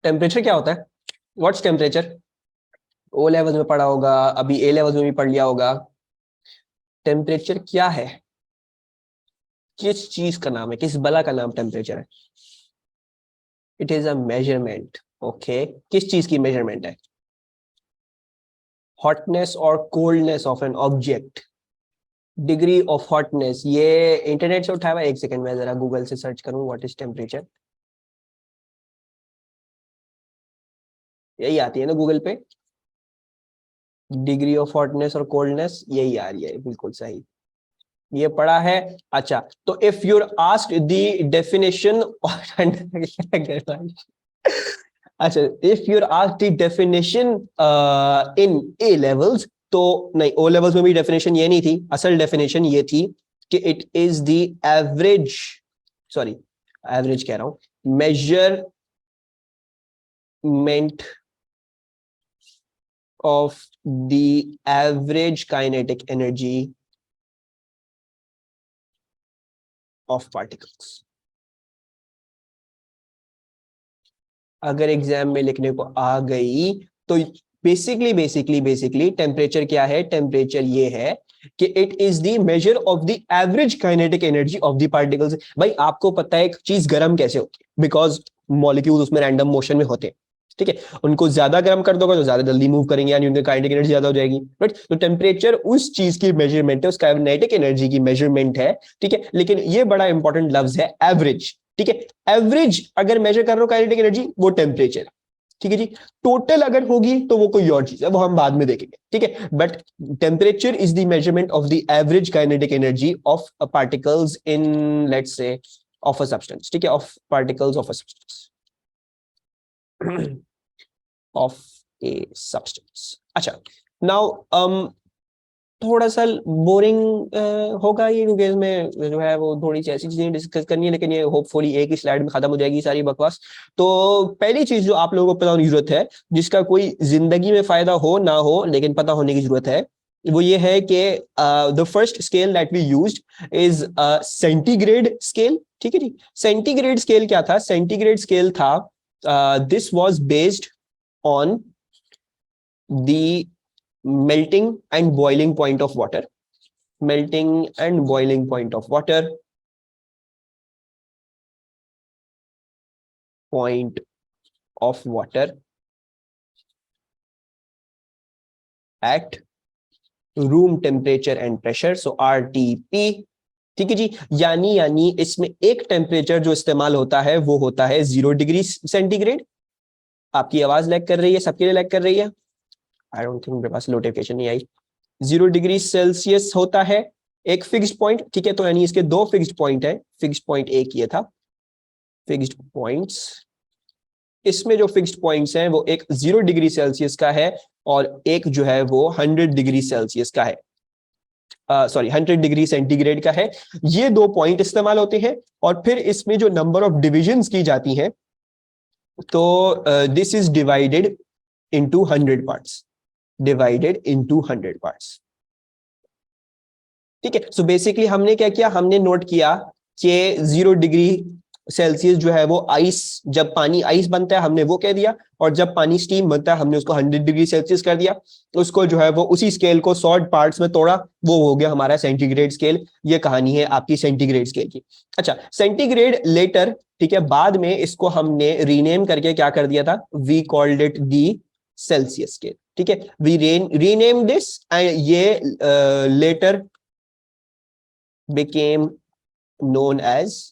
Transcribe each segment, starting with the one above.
Temperature क्या होता है? What's temperature? ओ लेवल में पढ़ा होगा, अभी ए लेवल में भी पढ़ लिया होगा। टेम्परेचर क्या है? किस चीज का नाम है, किस बला का नाम टेम्परेचर है? It is a measurement. Okay, किस चीज की मेजरमेंट है? हॉटनेस और coldness of an object. Degree of hotness, ये इंटरनेट से उठाया हुआ? एक सेकंड में जरा गूगल से सर्च करूं व्हाट इज टेम्परेचर। यही आती है ना गूगल पे, डिग्री ऑफ हॉटनेस और कोल्डनेस, यही आ रही है, बिल्कुल सही, ये पढ़ा है। अच्छा, तो if you're asked the definition अच्छा, if you're asked the definition in A levels, तो नहीं, ओ लेवल्स में भी डेफिनेशन ये नहीं थी, असल डेफिनेशन ये थी कि it is the average, sorry average कह रहा हूं, measurement of the average kinetic energy of particles। अगर एग्जाम में लिखने को आ गई तो बेसिकली टेम्परेचर क्या है? टेम्परेचर ये है कि it is the measure of the average kinetic energy of the particles. भाई आपको पता है एक चीज गर्म कैसे होती है? बिकॉज मॉलिक्यूल्स उसमें रैंडम मोशन में होते हैं, ठीक है। उनको ज्यादा गर्म कर दोगे तो ज्यादा जल्दी मूव करेंगे, यानी उनकी काइनेटिक एनर्जी ज्यादा हो जाएगी, राइट। तो टेम्परेचर उस चीज की मेजरमेंट है, उस काइनेटिक एनर्जी की मेजरमेंट है, ठीक है। लेकिन ये बड़ा इंपॉर्टेंट लफ्ज है एवरेज, ठीक है। एवरेज अगर मेजर कर रहे हो काइनेटिक एनर्जी, वो टेम्परेचर, ठीक है जी। टोटल अगर होगी तो वो कोई और चीज है, वो हम बाद में देखेंगे, ठीक है। But temperature is the measurement of the average kinetic energy of particles in, let's say, of a substance, ठीक है, of particles of a substance, of a substance. अच्छा, नाउ थोड़ा सा बोरिंग होगा ये, क्योंकि इसमें जो है वो थोड़ी सी ऐसी चीजें डिस्कस करनी है, लेकिन ये होपफुली एक ही स्लाइड में खत्म हो जाएगी सारी बकवास। तो पहली चीज जो आप लोगों को पता होने की जरूरत है, जिसका कोई जिंदगी में फायदा हो ना हो लेकिन पता होने की जरूरत है, वो ये है कि the first scale that we used is centigrade scale, ठीक है जी। सेंटीग्रेड स्केल क्या था? सेंटीग्रेड स्केल था, this was based on the melting and boiling point of water, melting and boiling point of water, point of water at room temperature and pressure, so RTP, ठीक है जी। यानी इसमें एक temperature जो इस्तेमाल होता है वो होता है 0 डिग्री सेंटीग्रेड। आपकी आवाज लैग कर रही है, सबके लिए लैग कर रही है, आई डोंट थिंक मेरे पास नोटिफिकेशन नहीं आई। 0 डिग्री सेल्सियस होता है एक फिक्स्ड पॉइंट, ठीक है। तो यानी इसके दो फिक्स्ड पॉइंट है, फिक्स्ड पॉइंट एक ये था, फिक्स्ड पॉइंट्स, इसमें जो फिक्स्ड पॉइंट्स हैं वो एक 0 डिग्री सेल्सियस का है और एक जो है वो 100 डिग्री सेल्सियस का है, सॉरी 100 डिग्री सेंटीग्रेड का है। ये दो पॉइंट इस्तेमाल होते हैं और फिर इसमें जो नंबर ऑफ डिविजन्स की जाती हैं, तो this is divided into 100 parts, divided into 100 parts, ठीक है। सो बेसिकली हमने क्या किया, हमने नोट किया कि 0 डिग्री सेल्सियस जो है वो आइस, जब पानी आइस बनता है हमने वो कह दिया, और जब पानी स्टीम बनता है हमने उसको 100 डिग्री सेल्सियस कर दिया। उसको जो है वो उसी स्केल को 100 पार्ट्स में तोड़ा, वो हो गया हमारा सेंटीग्रेड स्केल। ये कहानी है आपकी सेंटीग्रेड स्केल की। अच्छा, सेंटीग्रेड लेटर, ठीक है, बाद में इसको हमने रीनेम करके क्या कर दिया था, we called it the Celsius scale, ठीक है। वी रीनेम दिस एंड ये later became known as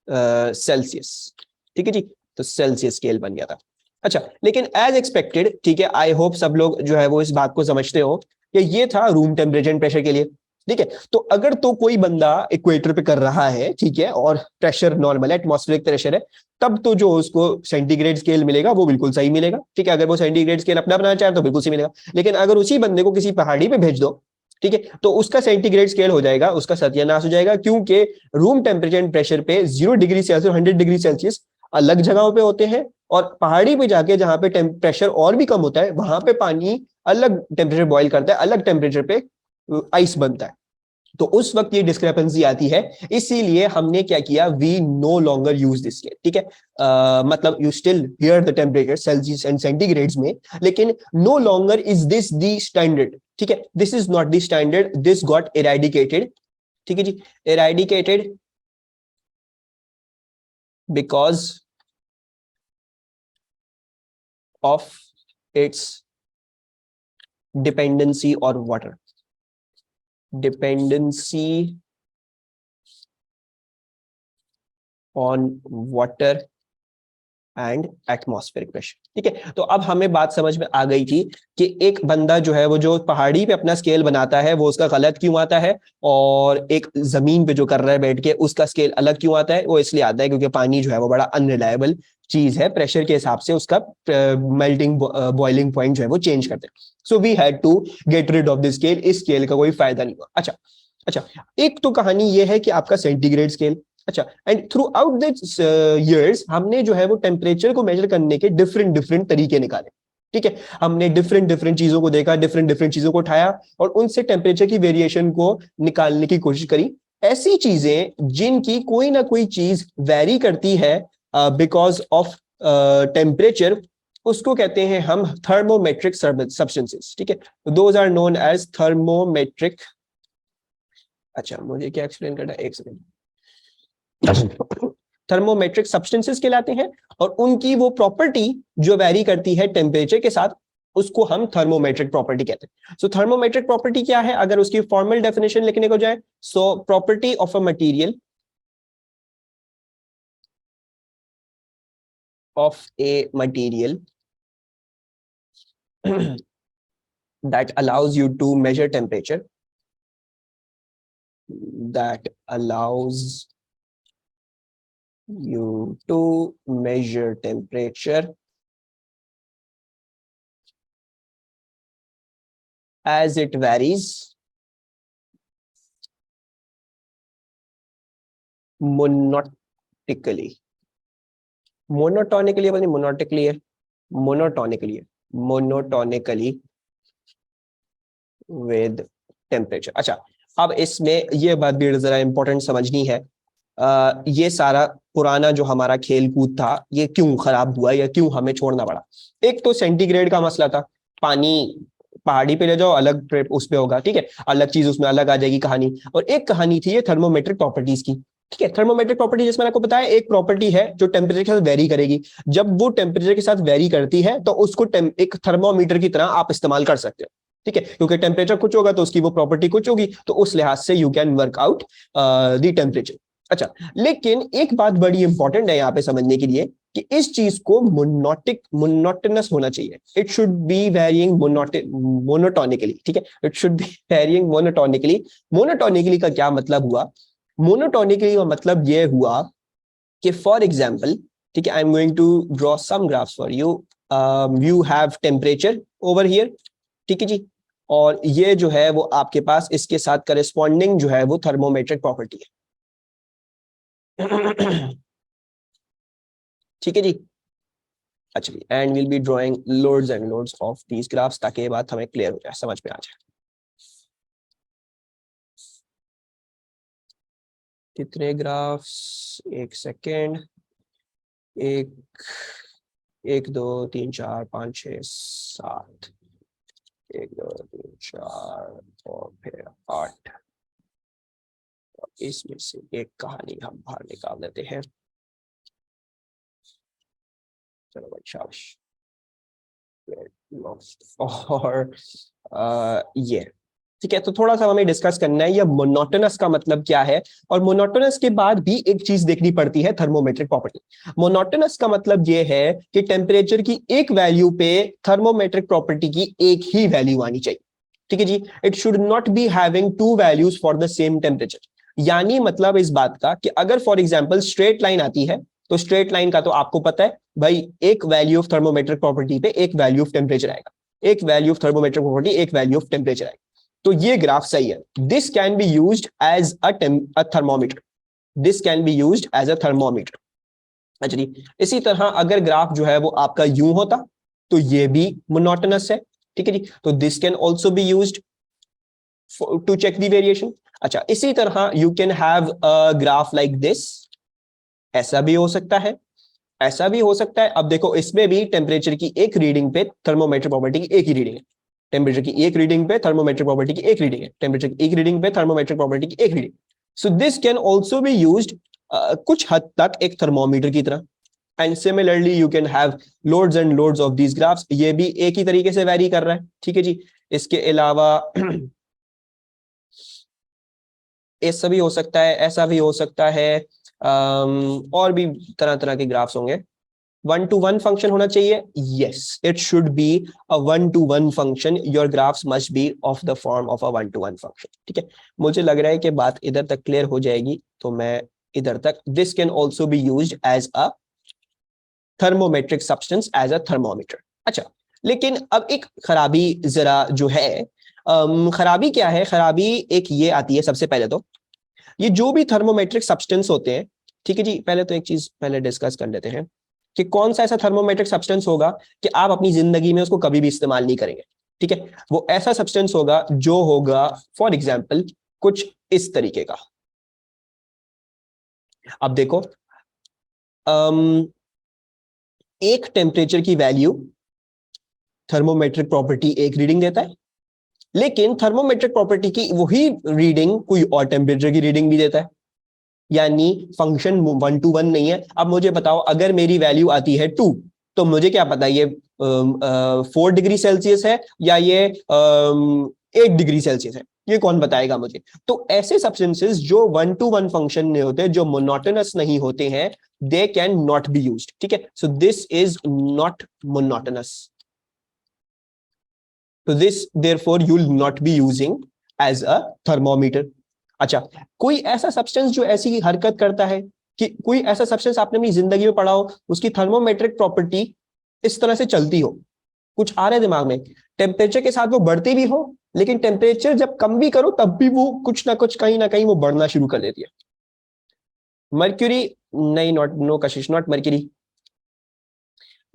Celsius, ठीक है जी। तो सेल्सियस स्केल बन गया था। अच्छा, लेकिन एज एक्सपेक्टेड, ठीक है, आई होप सब लोग जो है वो इस बात को समझते हो कि ये था रूम टेम्परेचर एंड प्रेशर के लिए, ठीक है। तो अगर तो कोई बंदा इक्वेटर पे कर रहा है, ठीक है, और प्रेशर नॉर्मल है, एटमॉस्फेरिक प्रेशर है, तब तो जो उसको सेंटीग्रेड स्केल मिलेगा वो बिल्कुल सही मिलेगा, ठीक है। अगर वो सेंटीग्रेड स्केल अपना बनाना चाहे तो बिल्कुल सही मिलेगा। लेकिन अगर उसी बंदे को किसी पहाड़ी पे भेज दो, ठीक है, तो उसका सेंटीग्रेड स्केल हो जाएगा, उसका सत्यानाश हो जाएगा, क्योंकि रूम टेम्परेचर एंड प्रेशर पे 0 डिग्री सेल्सियस, 100 डिग्री सेल्सियस अलग जगहों पे होते हैं, और पहाड़ी पे जाके जहां पे प्रेशर और भी कम होता है वहां पे पानी अलग टेम्परेचर बॉईल करता है, अलग टेम्परेचर पे आइस बनता है, तो उस वक्त ये डिस्क्रिपेंसी आती है, इसीलिए हमने क्या किया, we no longer use this scale, ठीक है। मतलब you still hear the temperature Celsius and centigrades में, लेकिन no longer is this the standard, ठीक है, this is not the standard, this got eradicated, ठीक है जी, eradicated because of its dependency और water, dependency on water and atmospheric pressure, ठीक है। तो अब हमें बात समझ में आ गई थी कि एक बंदा जो है वो जो पहाड़ी पे अपना स्केल बनाता है वो उसका गलत क्यों आता है, और एक जमीन पे जो कर रहा है बैठ के उसका स्केल अलग क्यों आता है। वो इसलिए आता है क्योंकि पानी जो है वो बड़ा अनरिलायबल चीज है, प्रेशर के हिसाब से उसका मेल्टिंग बॉइलिंग पॉइंट जो है वो चेंज करते हैं। So we had to get rid of the scale, इस स्केल का कोई फायदा नहीं हुआ। अच्छा अच्छा, एक तो कहानी ये है कि आपका सेंटीग्रेड स्केल, अच्छा, and through out the years हमने जो है वो टेम्परेचर को मेजर करने के डिफरेंट डिफरेंट तरीके निकाले, ठीक है। हमने डिफरेंट डिफरेंट चीजों को देखा, डिफरेंट डिफरेंट चीजों को उठाया और उनसे टेम्परेचर की वेरिएशन को निकालने की कोशिश करी। ऐसी चीजें जिनकी कोई ना कोई चीज वेरी करती है बिकॉज ऑफ टेम्परेचर, उसको कहते हैं हम थर्मोमेट्रिक सब्सटेंसेस, ठीक है। Those are known as thermometric, अच्छा मुझे क्या एक्सप्लेन करना है, एक सेकंड, थर्मोमेट्रिक सब्सटेंसेस कहलाते हैं, और उनकी वो प्रॉपर्टी जो वेरी करती है टेम्परेचर के साथ, उसको हम थर्मोमेट्रिक प्रॉपर्टी कहते हैं। सो थर्मोमेट्रिक प्रॉपर्टी क्या है, अगर उसकी फॉर्मल डेफिनेशन लिखने को जाए, so property of a material, of a material that allows you to measure temperature, that allows you to measure temperature as it varies monotonically, monotonically अपनी monotonically है, monotonically है, monotonically with temperature। अच्छा, अब इसमें ये बात भी जरा इंपॉर्टेंट समझनी है, ये सारा पुराना जो हमारा खेल कूद था ये क्यों खराब हुआ या क्यों हमें छोड़ना पड़ा। एक तो सेंटीग्रेड का मसला था, पानी पहाड़ी पे ले जाओ अलग ट्रिप उस पे होगा, ठीक है, अलग चीज उसमें अलग आ जाएगी कहानी। और एक कहानी थी ये थर्मोमेट्रिक प्रॉपर्टीज की, ठीक है। थर्मोमेट्रिक प्रॉपर्टी जिसमें आपको बताया एक प्रॉपर्टी है जो टेम्परेचर के साथ वेरी करेगी, जब वो टेम्परेचर के साथ वेरी करती है तो उसको एक थर्मोमीटर की तरह आप इस्तेमाल कर सकते हो, ठीक है, क्योंकि टेम्परेचर कुछ होगा तो उसकी वो प्रॉपर्टी कुछ होगी, तो उस लिहाज से you can work out the temperature. अच्छा, लेकिन एक बात बड़ी इंपॉर्टेंट है यहाँ पे समझने के लिए कि इस चीज को मोनोटोनस होना चाहिए, it should be varying monotonically, ठीक है, it should be varying monotonically. Monotonically का क्या मतलब हुआ, मोनोटोनिकली का मतलब ये हुआ कि फॉर एग्जाम्पल, ठीक है, I am going to draw some graphs for you, you have temperature over here, ठीक है जी, और ये जो है वो आपके पास इसके साथ करस्पॉन्डिंग जो है वो थर्मोमेट्रिक प्रॉपर्टी है, ठीक है जी। अच्छा, and will be drawing loads and loads of these graphs ताकि ये बात हमें क्लियर हो जाए, समझ में आ जाए। कितने ग्राफ्स, एक सेकेंड, एक एक दो तीन चार पाँच छः सात, एक दो तीन चार और फिर 8, इसमें से एक कहानी हम बाहर निकाल देते हैं, चलो भाई शाबाश। और ये ठीक है, तो थोड़ा सा हमें डिस्कस करना है ये मोनोटोनस का मतलब क्या है, और मोनोटोनस के बाद भी एक चीज देखनी पड़ती है, थर्मोमेट्रिक प्रॉपर्टी। मोनोटोनस का मतलब ये है कि टेम्परेचर की एक वैल्यू पे थर्मोमेट्रिक प्रॉपर्टी की एक ही वैल्यू आनी चाहिए, ठीक है जी। It should not be having two values for the same temperature, यानी मतलब इस बात का कि अगर फॉर एग्जाम्पल स्ट्रेट लाइन आती है तो स्ट्रेट लाइन का तो आपको पता है भाई, एक वैल्यू ऑफ थर्मोमेट्रिक प्रॉपर्टी पे एक वैल्यू ऑफ टेम्परेचर आएगा, एक वैल्यू ऑफ थर्मोमेट्रिक प्रॉपर्टी एक वैल्यू ऑफ टेम्परेचर आएगा। तो ये ग्राफ सही है, this can be used as a thermometer, this can be used as a thermometer. अच्छा जी, इसी तरह अगर ग्राफ जो है वो आपका यूं होता तो ये भी मोनोटोनस है, ठीक है जी, तो this can also be used to check the variation. अच्छा, इसी तरह you can have a graph like this, ऐसा भी हो सकता है, ऐसा भी हो सकता है। अब देखो इसमें भी टेम्परेचर की एक रीडिंग पे थर्मोमेट्रिक प्रॉपर्टी की एक ही रीडिंग है, टेम्परेचर की एक रीडिंग पे थर्मोमेट्रिक प्रॉपर्टी की एक रीडिंग है, टेम्परेचर की एक रीडिंग पे थर्मोमेट्रिक प्रॉपर्टी की एक reading. So this can also be used कुछ हद तक एक थर्मोमीटर की तरह। And similarly you can have loads and loads of these graphs, ये भी एक ही तरीके से वैरी कर रहा है, ठीक है जी। इसके अलावा ऐसा भी हो सकता है, ऐसा भी हो सकता है, और भी तरह तरह के ग्राफ्स होंगे। 1-to-1 फंक्शन होना चाहिए, yes it should be a 1-to-1 function, your graphs must be of the form of a 1-to-1 function, ठीक है। मुझे लग रहा है कि बात इधर तक क्लियर हो जाएगी, तो मैं इधर तक, this can also be used as a thermometric substance, as a thermometer. अच्छा, लेकिन अब एक खराबी जरा जो है, खराबी क्या है, खराबी एक ये आती है सबसे पहले तो, ये जो भी थर्मोमेट्रिक सब्सटेंस होते हैं, ठीक है जी, पहले तो एक चीज पहले डिस्कस कर लेते हैं कि कौन सा ऐसा थर्मोमेट्रिक सब्सटेंस होगा कि आप अपनी जिंदगी में उसको कभी भी इस्तेमाल नहीं करेंगे, ठीक है। वो ऐसा सब्सटेंस होगा जो होगा फॉर एग्जाम्पल कुछ इस तरीके का। अब देखो, एक टेम्परेचर की वैल्यू थर्मोमेट्रिक प्रॉपर्टी एक रीडिंग देता है, लेकिन थर्मोमेट्रिक प्रॉपर्टी की वही रीडिंग कोई और टेम्परेचर की रीडिंग भी देता है, यानी फंक्शन 1-to-1 नहीं है। अब मुझे बताओ, अगर मेरी वैल्यू आती है 2, तो मुझे क्या पता ये 4 डिग्री सेल्सियस है या ये 8 डिग्री सेल्सियस है, ये कौन बताएगा मुझे। तो ऐसे सब्सटेंसेस जो 1-to-1 फंक्शन नहीं होते, जो मोनोटोनस नहीं होते हैं, they can not be used, ठीक है। So this is not monotonous, तो this therefore you will not be using as a thermometer. अच्छा, कोई ऐसा सब्सटेंस जो ऐसी हरकत करता है, कि कोई ऐसा सब्सटेंस आपने अपनी जिंदगी में पढ़ा हो, उसकी थर्मोमेट्रिक प्रॉपर्टी इस तरह से चलती हो, कुछ आ रहा है दिमाग में, टेम्परेचर के साथ वो बढ़ती भी हो, लेकिन टेम्परेचर जब कम भी करो तब भी वो कुछ ना कहीं वो बढ़ना शुरू कर देती है। मर्क्यूरी नहीं, not, no Kashish, not mercury.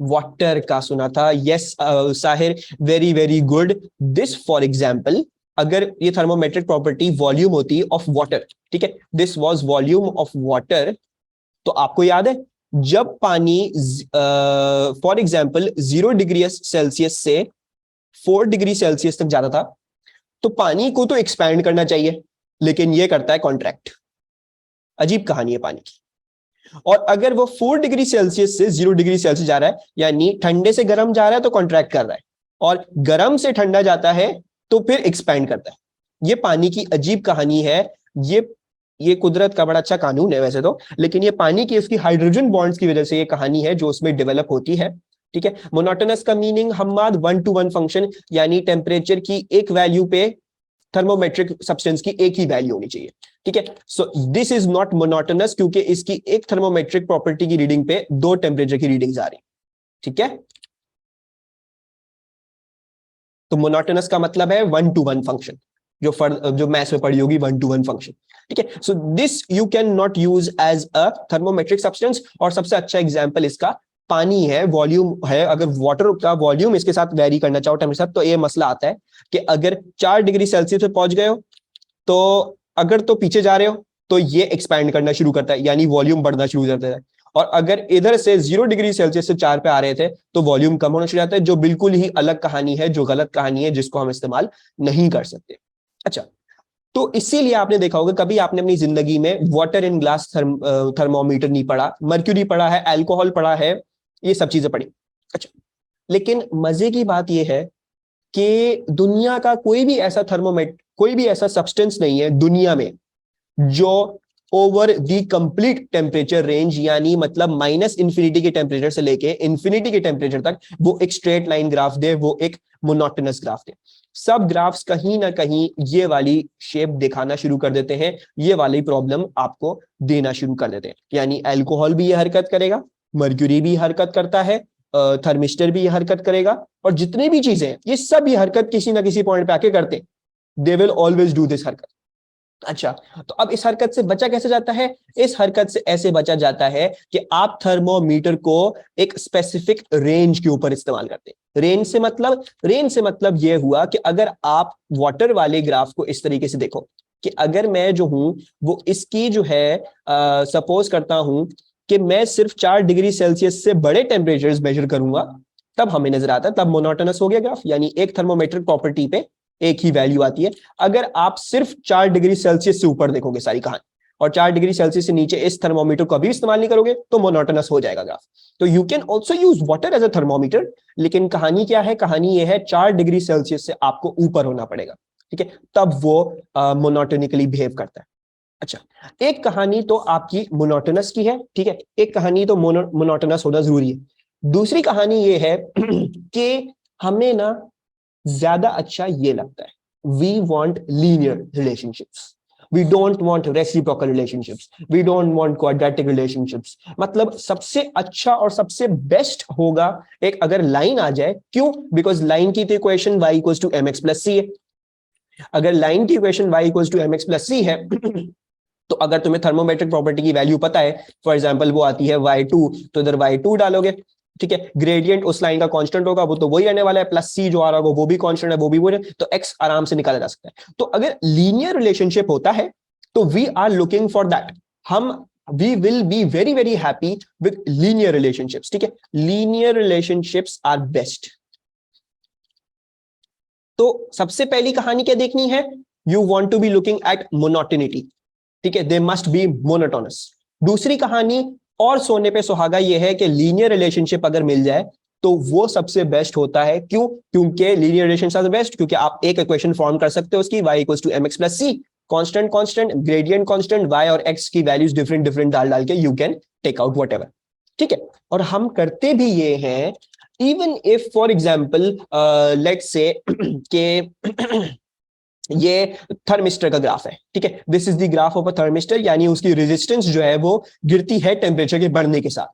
Water का सुना था, yes Sahir, very very good. This for example, अगर ये थर्मोमेट्रिक प्रॉपर्टी वॉल्यूम होती ऑफ वाटर, ठीक है, this was volume of water, तो आपको याद है जब पानी फॉर एग्जाम्पल 0 डिग्री सेल्सियस से 4 डिग्री सेल्सियस तक जाता था, तो पानी को तो एक्सपैंड करना चाहिए, लेकिन ये करता है कॉन्ट्रैक्ट। अजीब कहानी है पानी की। और अगर वो 4 डिग्री सेल्सियस से 0 डिग्री सेल्सियस जा रहा है, यानी ठंडे से गर्म जा रहा है तो कॉन्ट्रैक्ट कर रहा है, और गर्म से ठंडा जाता है तो फिर एक्सपैंड करता है। ये पानी की अजीब कहानी है। ये कुदरत का बड़ा अच्छा कानून है वैसे तो, लेकिन ये पानी की उसकी हाइड्रोजन बॉन्ड्स की वजह से ये कहानी है जो उसमें डेवलप होती है, ठीक है। मोनोटोनस का मीनिंग हम्माद 1-to-1 फंक्शन, यानी टेम्परेचर की एक वैल्यू पे थर्मोमेट्रिक सब्सटेंस की एक ही वैल्यू होनी चाहिए, ठीक है। So this is not monotonous, क्योंकि इसकी एक थर्मोमेट्रिक प्रॉपर्टी की रीडिंग पे 2 टेम्परेचर की रीडिंग्स आ रही, ठीक है। तो मोनोटोनस का मतलब है 1-to-1 फंक्शन, जो मैथ्स में पढ़ी होगी 1-to-1 फंक्शन, ठीक है। So this you can not use as a thermometric substance. और सबसे अच्छा एग्जांपल इसका पानी है, वॉल्यूम है। अगर वाटर का वॉल्यूम इसके साथ वेरी करना चाहो टेम्परेचर, तो ये मसला आता है कि अगर 4 डिग्री सेल्सियस पे पहुंच गए हो, तो अगर तो पीछे जा रहे हो तो ये एक्सपैंड करना शुरू करता है, यानी वॉल्यूम बढ़ना शुरू कर देता है। और अगर इधर से 0 डिग्री सेल्सियस से 4 पे आ रहे थे, तो वॉल्यूम कम होना शुरू हो जाता है, जो बिल्कुल ही अलग कहानी है, जो गलत कहानी है, जिसको हम इस्तेमाल नहीं कर सकते। अच्छा, तो इसीलिए आपने देखा होगा, कभी आपने अपनी जिंदगी में वाटर इन ग्लास थर्मोमीटर नहीं पढ़ा, मर्क्यूरी पढ़ा है, अल्कोहल पढ़ा है, ये सब चीजें पढ़ी। अच्छा, लेकिन मजे की बात यह है कि दुनिया का कोई भी ऐसा सब्सटेंस नहीं है दुनिया में जो over the complete temperature range, यानी मतलब माइनस इंफिनिटी के टेम्परेचर से लेके इंफिनिटी के टेम्परेचर तक वो एक स्ट्रेट लाइन ग्राफ दे, वो एक मोनोटोनस ग्राफ दे। सब ग्राफ्स कहीं ना कहीं ये वाली शेप दिखाना शुरू कर देते हैं, ये वाली प्रॉब्लम आपको देना शुरू कर देते हैं। यानी अल्कोहल भी ये हरकत करेगा, मर्क्यूरी भी हरकत करता है, थर्मिस्टर भी ये हरकत करेगा, और जितनी भी चीजें हैं ये सब ये हरकत किसी ना किसी पॉइंट पे आके करते हैं। They will always do this हरकत। अच्छा, तो अब इस हरकत से बचा कैसे जाता है? इस हरकत से ऐसे बचा जाता है कि आप थर्मोमीटर को एक स्पेसिफिक रेंज के ऊपर इस्तेमाल करते हैं। रेंज से मतलब यह हुआ कि अगर आप वाटर वाले ग्राफ को इस तरीके से देखो, कि अगर मैं जो हूं वो इसकी जो है सपोज करता हूं कि मैं सिर्फ 4 डिग्री सेल्सियस से बड़े टेम्परेचर्स मेजर करूंगा, तब हमें नजर आता है, तब मोनोटोनस हो गया ग्राफ, यानी एक थर्मोमेट्रिक प्रॉपर्टी पे एक ही वैल्यू आती है। अगर आप सिर्फ 4 डिग्री सेल्सियस से ऊपर देखोगे सारी कहानी और 4 डिग्री सेल्सियस से नीचे इस थर्मोमीटर को अभी इस्तेमाल नहीं करोगे तो मोनोटोनस हो जाएगा ग्राफ। तो you can also use water as a thermometer, लेकिन कहानी क्या है, कहानी ये है 4 डिग्री सेल्सियस से आपको ऊपर होना पड़ेगा, ठीक है, तब वो मोनोटोनिकली बिहेव करता है। अच्छा, एक कहानी तो आपकी मोनोटोनस की है, ठीक है, एक कहानी तो मोनोटोनस होना जरूरी है। दूसरी कहानी ये है कि हमें ना ज्यादा अच्छा ये लगता है, we want linear relationships, we don't want reciprocal relationships, we don't want quadratic relationships। मतलब सबसे अच्छा और सबसे बेस्ट होगा एक अगर लाइन आ जाए, क्यों, बिकॉज लाइन की तो equation y equals to mx plus C है। अगर लाइन की equation y equals to mx plus C है तो अगर तुम्हें थर्मोमेट्रिक प्रॉपर्टी की वैल्यू पता है, फॉर एग्जांपल वो आती है y2, तो इधर y2 डालोगे, ठीक है, ग्रेडियंट उस लाइन का कांस्टेंट होगा, वो तो वही रहने वाला है, प्लस सी जो आ रहा होगा वो भी कांस्टेंट है, वो भी वही, तो x आराम से निकाला जा सकता है। तो अगर लीनियर रिलेशनशिप होता है तो we are looking for that, हम we will be very very happy with linear relationships, ठीक है, लीनियर रिलेशनशिप्स आर बेस्ट। तो सबसे पहली कहानी क्या देखनी है, you want to be looking at monotonicity, ठीक है, दे मस्ट बी मोनोटोनस। दूसरी कहानी और सोने पे सुहागा ये है कि लीनियर रिलेशनशिप अगर मिल जाए तो वो सबसे बेस्ट होता है, क्यों, क्योंकि लीनियर रिलेशनशिप सबसे बेस्ट, क्योंकि आप एक इक्वेशन फॉर्म कर सकते हो उसकी y equals to mx plus C, constant constant, gradient constant, y और x की वैल्यूज डिफरेंट डिफरेंट डाल डाल के you can take out whatever, ठीक है। और हम करते भी ये हैं, even if for example let's say के ये थर्मिस्टर का ग्राफ है, ठीक है, this is the graph of a thermistor, यानी उसकी रेजिस्टेंस जो है वो गिरती है टेम्परेचर के बढ़ने के साथ,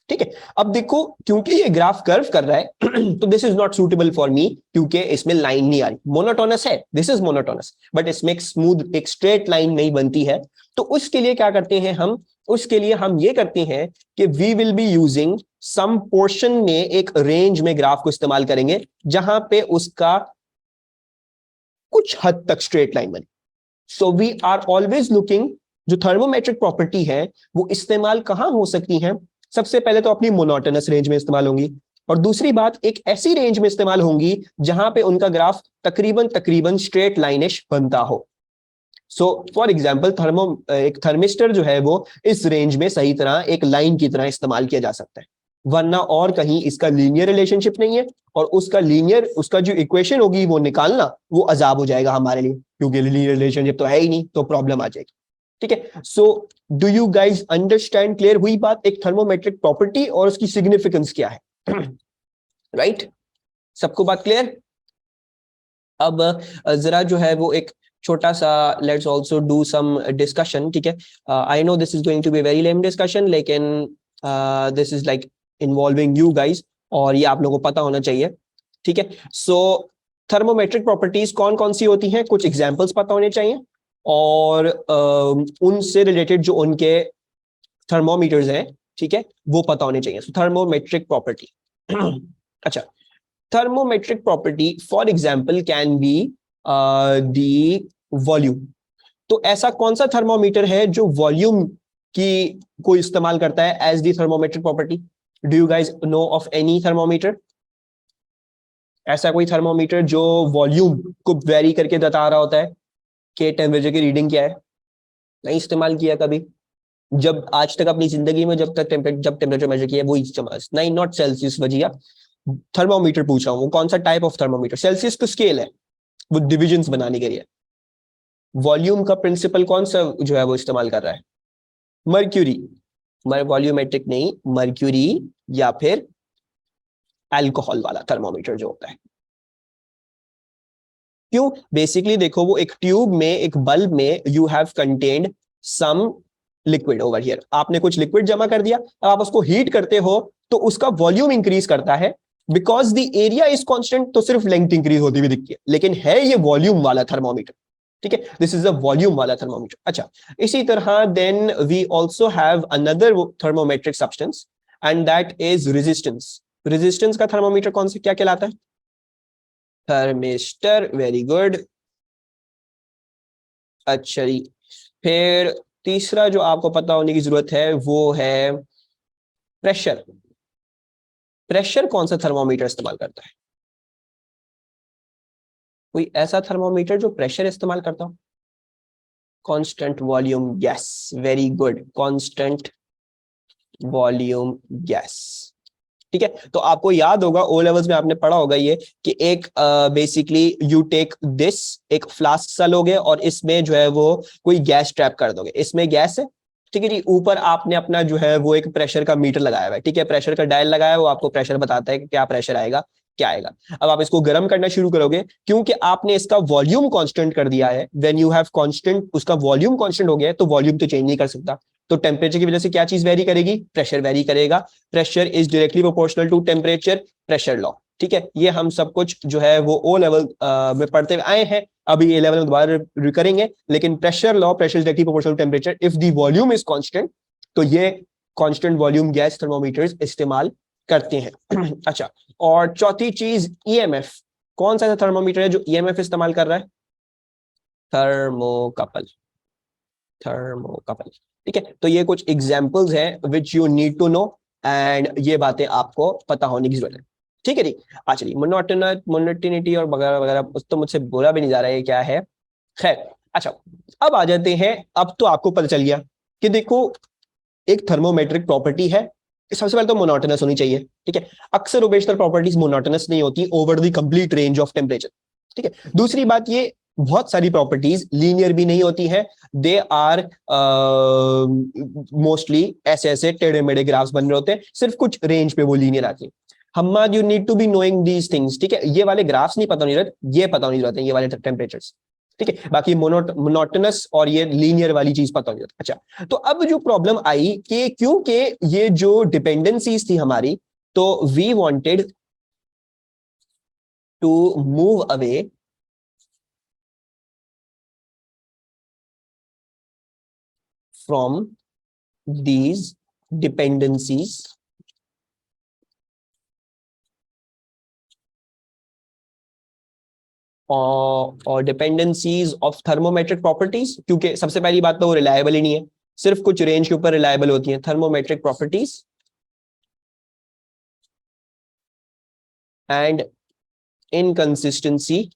ठीक है। अब देखो क्योंकि ये ग्राफ कर्व कर रहा है तो this is not suitable for me, क्योंकि इसमें लाइन नहीं आ रही, मोनोटोनस है, दिस इज मोनोटोनस, बट इसमें एक स्मूथ एक स्ट्रेट लाइन नहीं बनती है। तो उसके लिए क्या करते हैं हम, उसके लिए हम ये करते हैं कि we will be using some portion में एक रेंज में ग्राफ को इस्तेमाल करेंगे जहां पे उसका कुछ हद तक स्ट्रेट लाइन बने। So we are always looking, जो थर्मोमेट्रिक प्रॉपर्टी है वो इस्तेमाल कहां हो सकती है, सबसे पहले तो अपनी मोनोटोनस रेंज में इस्तेमाल होंगी, और दूसरी बात एक ऐसी रेंज में इस्तेमाल होंगी जहां पे उनका ग्राफ तकरीबन तकरीबन स्ट्रेट लाइनिश बनता हो। सो फॉर एग्जाम्पल एक थर्मिस्टर जो है वो इस रेंज में सही तरह एक लाइन की तरह इस्तेमाल किया जा सकता है, वरना और कहीं इसका लीनियर रिलेशनशिप नहीं है, और उसका जो इक्वेशन होगी वो निकालना वो अजाब हो जाएगा हमारे लिए, क्योंकि लीनियर रिलेशनशिप तो है ही नहीं, तो प्रॉब्लम आ जाएगी, ठीक है। So do you guys understand, clear हुई बात, एक थर्मोमेट्रिक प्रॉपर्टी और उसकी सिग्निफिकेंस क्या है, राइट सबको बात क्लियर। अब जरा जो है वो एक छोटा सा let's also do some discussion, ठीक है, I know this is going to be very lame discussion, लेकिन this is like involving you guys, और ये आप लोगों को पता होना चाहिए, ठीक है। सो थर्मोमेट्रिक प्रॉपर्टीज कौन कौन सी होती हैं, कुछ एग्जांपल्स पता होने चाहिए, और उनसे रिलेटेड जो उनके थर्मोमीटर्स हैं, ठीक है, वो पता होने चाहिए। सो थर्मोमेट्रिक प्रॉपर्टी अच्छा, thermometric property for example can be the volume। तो ऐसा कौन सा थर्मोमीटर है जो वॉल्यूम की को इस्तेमाल करता है as the thermometric property, do you guys know of any thermometer, ऐसा कोई थर्मोमीटर जो वॉल्यूम को वेरी करके बता रहा होता है कि टेम्परेचर की रीडिंग क्या है, नहीं इस्तेमाल किया कभी, जब आज तक अपनी जिंदगी में जब टेम्परेचर मेजर किया वो इस्तेमाल नहीं, नॉट सेल्सियस वजिया, थर्मोमीटर पूछ रहा हूं, वो कौन सा टाइप ऑफ थर्मोमीटर, सेल्सियस का स्केल है, वो डिविजन्स बनाने के लिए, वॉल्यूम का प्रिंसिपल कौन सा जो है वो इस्तेमाल कर रहा है, मर्क्यूरी, वॉल्यूमेट्रिक नहीं, मर्क्यूरी या फिर अल्कोहल वाला थर्मोमीटर जो होता है। क्यों, बेसिकली देखो वो एक ट्यूब में एक बल्ब में you have contained some liquid over here, आपने कुछ लिक्विड जमा कर दिया, अब आप उसको हीट करते हो तो उसका वॉल्यूम इंक्रीज करता है, because the area is constant, तो सिर्फ लेंथ इंक्रीज होती हुई दिखती है, लेकिन है ये वॉल्यूम वाला थर्मोमीटर, ठीक है, दिस इज अ वॉल्यूम वाला थर्मोमीटर। अच्छा, इसी तरह then we also have another thermometric substance and that is resistance. Resistance का थर्मोमीटर कौन सा क्या कहलाता है, थर्मिस्टर, वेरी गुड। अच्छा जी, फिर तीसरा जो आपको पता होने की जरूरत है वो है प्रेशर। प्रेशर कौन सा थर्मोमीटर इस्तेमाल करता है? कोई ऐसा थर्मोमीटर जो प्रेशर इस्तेमाल करता हो? Constant volume gas, very good, constant volume gas. ठीक है, तो आपको याद होगा ओ लेवल्स में आपने पढ़ा होगा ये कि एक बेसिकली यू टेक दिस, एक फ्लास्क सा लोगे और इसमें जो है वो कोई गैस ट्रैप कर दोगे, इसमें गैस है। ठीक है जी, ऊपर आपने अपना जो है वो एक प्रेशर का मीटर लगाया हुआ है। ठीक है, प्रेशर का डायल लगाया है, वो आपको प्रेशर बताता है कि क्या प्रेशर आएगा, क्या आएगा। अब आप इसको गर्म करना शुरू करोगे क्योंकि आपने इसका वॉल्यूम कांस्टेंट कर दिया है। व्हेन यू हैव कांस्टेंट, उसका वॉल्यूम कांस्टेंट हो गया है तो वॉल्यूम तो चेंज नहीं कर सकता। तो टेम्परेचर की वजह से क्या चीज वेरी करेगी? प्रेशर वेरी करेगा। Pressure is directly proportional to temperature, pressure law. ठीक है, ये हम सब कुछ जो है वो ओ लेवल में पढ़ते हुए आए हैं, अभी ए लेवल में दोबारा करेंगे। लेकिन pressure law, pressure is directly proportional to temperature if the volume is constant, तो ये कांस्टेंट वॉल्यूम गैस थर्मोमीटर्स इस्तेमाल करते हैं। अच्छा, और चौथी चीज ईएमएफ। कौन सा थर्मोमीटर है जो ईएमएफ इस्तेमाल कर रहा है? Thermocouple, thermocouple. ठीक है, तो ये कुछ एग्जांपल्स हैं which you need to know, and ये बातें आपको पता होने की जरूरत है। ठीक है जी। अच्छा जी, मोनोटोनिटी और वगैरह वगैरह तो मुझसे बोला भी नहीं जा रहा है ये क्या है। खैर, अच्छा, अब आ जाते हैं। अब तो आपको पता चल गया कि देखो एक थर्मोमेट्रिक प्रॉपर्टी है, सबसे पहले तो मोनोटोनस होनी चाहिए। ठीक है, अक्सर बेशतर प्रॉपर्टीज मोनोटोनस नहीं होती over the complete range of temperature. ठीक है, दूसरी बात, ये बहुत सारी प्रॉपर्टीज लीनियर भी नहीं होती हैं। दे आर मोस्टली ऐसे ऐसे टेढ़े मेढ़े ग्राफ्स बन रहे होते हैं, सिर्फ कुछ रेंज पे वो लीनियर आती है। Hmm you need to be knowing these things. ठीक है, ये वाले ग्राफ्स नहीं पता नहीं रहते, ये पता नहीं रहते ये वाले टेम्परेचर्स। ठीक है, बाकी मोनोटोनस और ये लीनियर वाली चीज पता नहीं रहती। अच्छा, तो अब जो प्रॉब्लम आई कि क्योंकि ये जो डिपेंडेंसीज थी हमारी, तो we wanted to move away from these dependencies और डिपेंडेंसीज ऑफ थर्मोमेट्रिक प्रॉपर्टीज, क्योंकि सबसे पहली बात तो वो रिलायबल ही नहीं है, सिर्फ कुछ रेंज के ऊपर रिलायबल होती है thermometric properties. And inconsistency,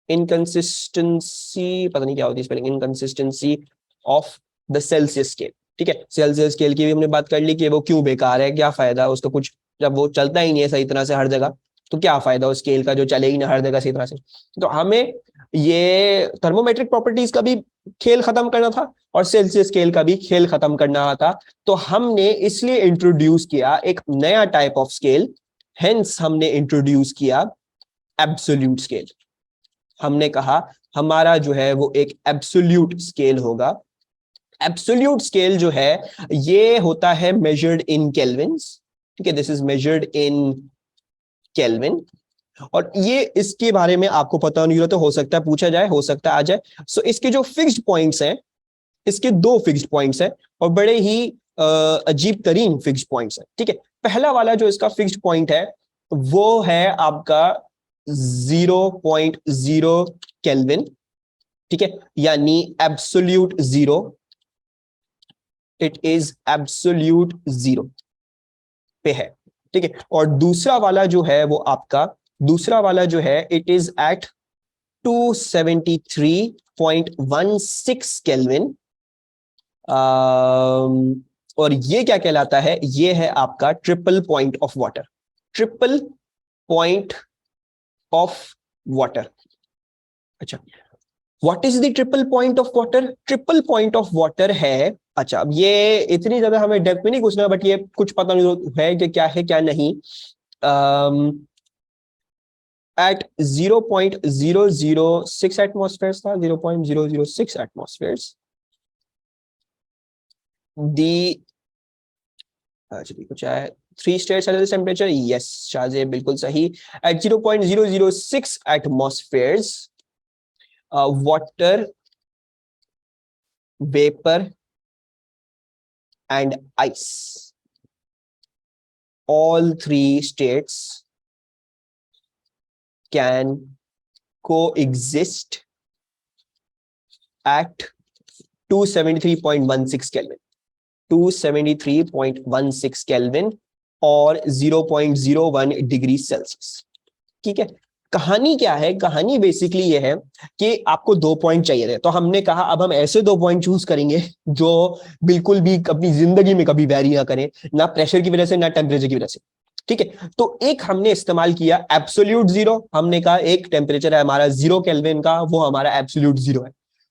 inconsistency पता नहीं क्या होती है spelling, inconsistency of the Celsius scale. ठीक है, सेल्सियस स्केल की भी हमने बात कर ली कि वो क्यों बेकार है, क्या फायदा उसका कुछ, जब वो चलता ही नहीं है सही तरह से हर जगह, तो क्या फायदा उस स्केल का जो चले ही ना हर जगह सही तरह से। तो हमें ये थर्मोमेट्रिक प्रॉपर्टीज का भी खेल खत्म करना था और सेल्सियस स्केल का भी खेल खत्म करना था। तो हमने इसलिए इंट्रोड्यूस किया एक नया टाइप ऑफ स्केल, हेंस हमने इंट्रोड्यूस किया एब्सोल्यूट स्केल। हमने कहा हमारा जो है वो एक एब्सोल्यूट स्केल होगा। एब्सोल्यूट स्केल जो है ये होता है मेजर्ड इन केल्विन्स। ठीक है, this is measured in kelvin. और ये इसके बारे में आपको पता नहीं होता, हो सकता है पूछा जाए, हो सकता है आ जाए। सो इसके जो फिक्स्ड पॉइंट्स हैं, इसके दो फिक्स्ड पॉइंट्स हैं और बड़े ही अजीब तरीन फिक्स्ड पॉइंट्स हैं। ठीक है, पहला वाला जो इसका फिक्स्ड पॉइंट है वो है आपका 0.0 केल्विन। ठीक है, यानी absolute zero, it is absolute zero पे है। ठीक है, और दूसरा वाला जो है वो आपका, दूसरा वाला जो है इट इज एट 273.16 केल्विन। और ये क्या कहलाता है? ये है आपका triple point of water, triple point of water. अच्छा, what is the triple point of water? Triple point of water है, अच्छा अब ये इतनी ज्यादा हमें डेप्थ में नहीं घुसना, बट ये कुछ पता नहीं है कि क्या है क्या नहीं। एट 0.006 एटमॉस्फेयर था, 0.006 एटमॉस्फेयर दी, चलिए कुछ है, 3 स्टेट टेम्परेचर, यस शाहजेब बिल्कुल सही। At 0.006 atmosphere water, vapour and ice, all three states can coexist at 273.16 kelvin, 273.16 kelvin और 0.01 डिग्री सेल्सियस। ठीक है, कहानी क्या है? कहानी बेसिकली ये है कि आपको 2 पॉइंट चाहिए थे, तो हमने कहा अब हम ऐसे 2 पॉइंट चूज करेंगे जो बिल्कुल भी अपनी जिंदगी में कभी वैरी ना करें, ना प्रेशर की वजह से ना टेम्परेचर की वजह से। ठीक है, तो एक हमने इस्तेमाल किया एब्सोल्यूट जीरो, हमने कहा एक टेम्परेचर है हमारा 0 केल्विन का, वो हमारा एब्सोल्यूट जीरो है।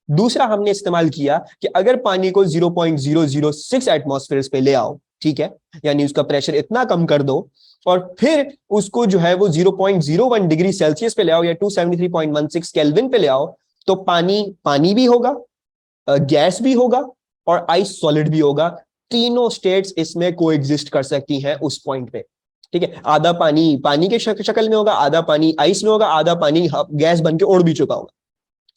दूसरा हमने इस्तेमाल किया कि अगर पानी को 0.006 एटमॉस्फेयर पे ले आओ, ठीक है, यानी उसका प्रेशर इतना कम कर दो और फिर उसको जो है वो 0.01 डिग्री सेल्सियस पे ले आओ या 273.16 केल्विन पे ले आओ, तो पानी पानी भी होगा, गैस भी होगा और आइस सॉलिड भी होगा। तीनों स्टेट्स इसमें कोएग्जिस्ट कर सकती हैं उस पॉइंट पे। ठीक है, आधा पानी पानी के शक्ल में होगा, आधा पानी आइस में होगा, आधा पानी गैस बन के उड़ भी चुका होगा।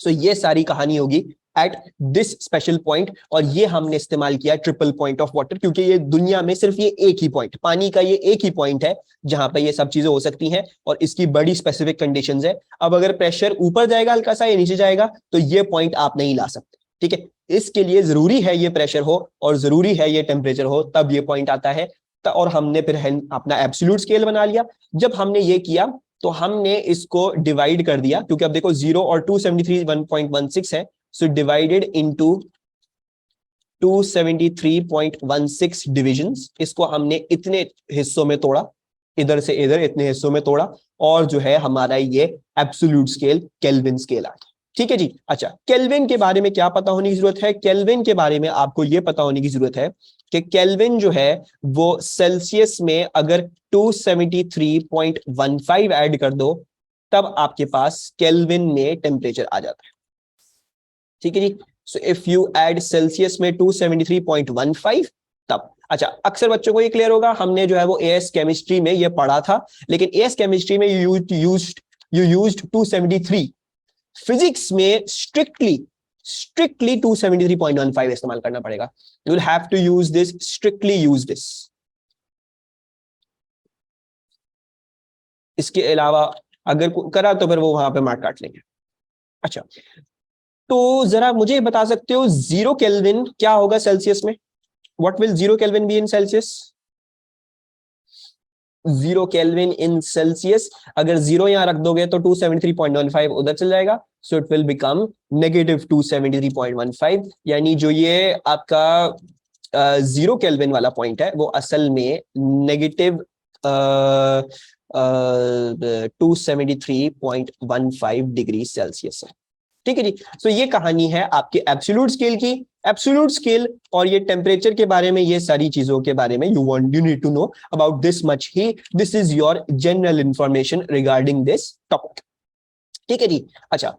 सो ये सारी कहानी होगी एट दिस स्पेशल पॉइंट, और ये हमने इस्तेमाल किया ट्रिपल पॉइंट ऑफ वाटर, क्योंकि ये दुनिया में सिर्फ ये एक ही पॉइंट, पानी का ये एक ही पॉइंट है जहां पे ये सब चीजें हो सकती हैं और इसकी बड़ी स्पेसिफिक कंडीशंस है। अब अगर प्रेशर ऊपर जाएगा हल्का सा या नीचे जाएगा तो ये पॉइंट आप नहीं ला सकते। ठीक है, इसके लिए जरूरी है ये प्रेशर हो और जरूरी है ये टेम्परेचर हो, तब ये पॉइंट आता है। और हमने फिर अपना एब्सोल्यूट स्केल बना लिया। जब हमने ये किया तो हमने इसको डिवाइड कर दिया, क्योंकि अब देखो 0 और 273 1.16 है, सो डिवाइडेड इनटू 273.16 डिविजन्स। इसको हमने इतने हिस्सों में तोड़ा, इधर से इधर इतने हिस्सों में तोड़ा, और जो है हमारा ये एब्सोल्यूट स्केल केल्विन स्केल आ गया। ठीक है जी। अच्छा, केल्विन के बारे में क्या पता होने की जरूरत है? केल्विन के बारे में आपको यह पता होने की जरूरत है कि केल्विन जो है वो सेल्सियस में अगर 273.15 ऐड कर दो तब आपके पास केल्विन में टेम्परेचर आ जाता है। ठीक है जी। So if you add Celsius में 273.15 तब। अच्छा, अक्सर बच्चों को ये क्लियर होगा, हमने जो है वो एएस केमिस्ट्री में ये पढ़ा था, लेकिन एएस केमिस्ट्री में यू यूज्ड 273। फिजिक्स में स्ट्रिक्टली 273.15 इस्तेमाल करना पड़ेगा। You will have to use this, strictly use this. इसके अलावा अगर करा तो फिर वो वहां पे मार्क काट लेंगे। अच्छा, तो जरा मुझे बता सकते हो 0 केल्विन क्या होगा सेल्सियस में? What will 0 kelvin be in Celsius? 0 kelvin in Celsius, अगर 0 यहां रख दोगे तो 273.15 उधर चल जाएगा, so it will become negative 273.15। यानी जो ये आपका 0 केल्विन वाला पॉइंट है वो असल में नेगेटिव 273.15 डिग्री सेल्सियस है। ठीक है जी। सो ये कहानी है आपके एब्सोल्यूट स्केल की। एब्सोल्यूट स्केल और ये टेम्परेचर के बारे में, ये सारी चीजों के बारे में you need to know about this much ही। This is your general information regarding this topic. ठीक है जी। अच्छा,